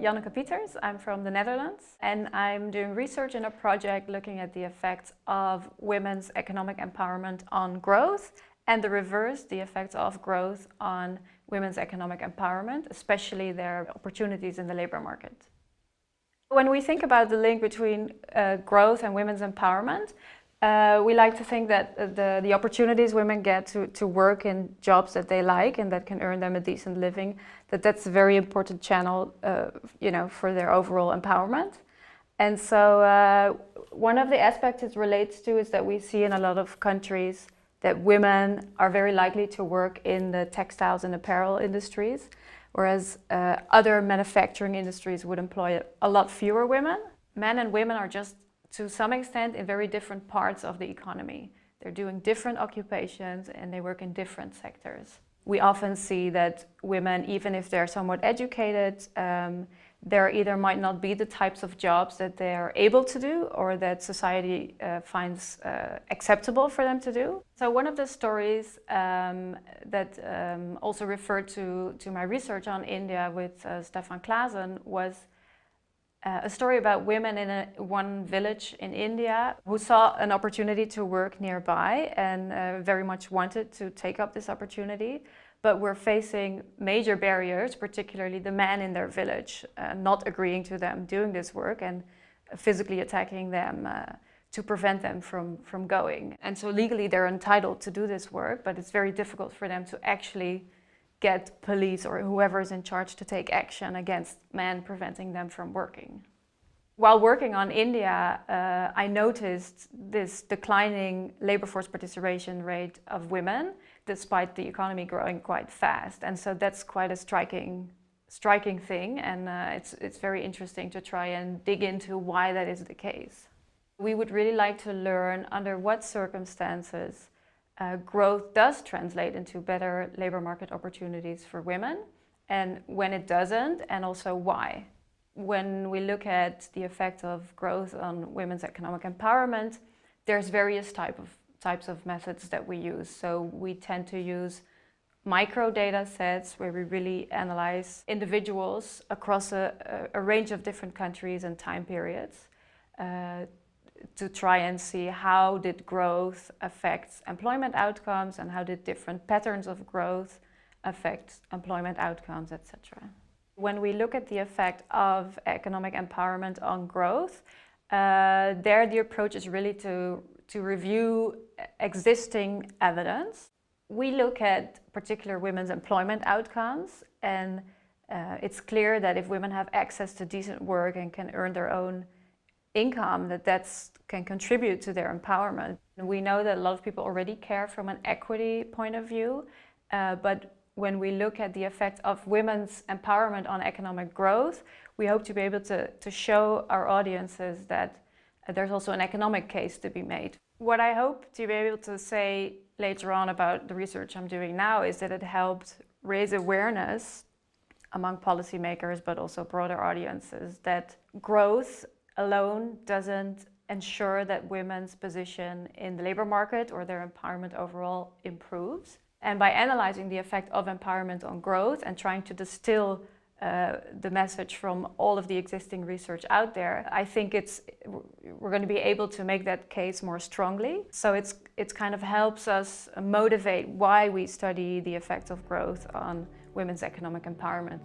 Janneke Pieters. I'm from the Netherlands, and I'm doing research in a project looking at the effects of women's economic empowerment on growth and the reverse, the effects of growth on women's economic empowerment, especially their opportunities in the labor market. When we think about the link between growth and women's empowerment, we like to think that the opportunities women get to work in jobs that they like and that can earn them a decent living, that's a very important channel for their overall empowerment. And so one of the aspects it relates to is that we see in a lot of countries that women are very likely to work in the textiles and apparel industries, whereas other manufacturing industries would employ a lot fewer women. Men and women are just, to some extent, in very different parts of the economy. They're doing different occupations and they work in different sectors. We often see that women, even if they're somewhat educated, there either might not be the types of jobs that they're able to do or that society finds acceptable for them to do. So one of the stories that also referred to my research on India with Stefan Klaasen was a story about women in one village in India who saw an opportunity to work nearby and very much wanted to take up this opportunity, but were facing major barriers, particularly the men in their village, not agreeing to them doing this work and physically attacking them to prevent them from going. And so legally they're entitled to do this work, but it's very difficult for them to actually get police or whoever is in charge to take action against men preventing them from working. While working on India, I noticed this declining labor force participation rate of women, despite the economy growing quite fast. And so that's quite a striking thing, and it's very interesting to try and dig into why that is the case. We would really like to learn under what circumstances growth does translate into better labor market opportunities for women, and when it doesn't, and also why. When we look at the effect of growth on women's economic empowerment, there's various types of methods that we use. So we tend to use micro data sets where we really analyze individuals across a range of different countries and time periods to try and see how did growth affect employment outcomes and how did different patterns of growth affect employment outcomes, etc. When we look at the effect of economic empowerment on growth, there the approach is really to review existing evidence. We look at particular women's employment outcomes, and it's clear that if women have access to decent work and can earn their own income, that can contribute to their empowerment. And we know that a lot of people already care from an equity point of view, but when we look at the effect of women's empowerment on economic growth, we hope to be able to show our audiences that there's also an economic case to be made. What I hope to be able to say later on about the research I'm doing now is that it helped raise awareness among policymakers, but also broader audiences, that growth alone doesn't ensure that women's position in the labor market or their empowerment overall improves. And by analyzing the effect of empowerment on growth and trying to distill the message from all of the existing research out there, I think we're going to be able to make that case more strongly. So it's kind of helps us motivate why we study the effect of growth on women's economic empowerment.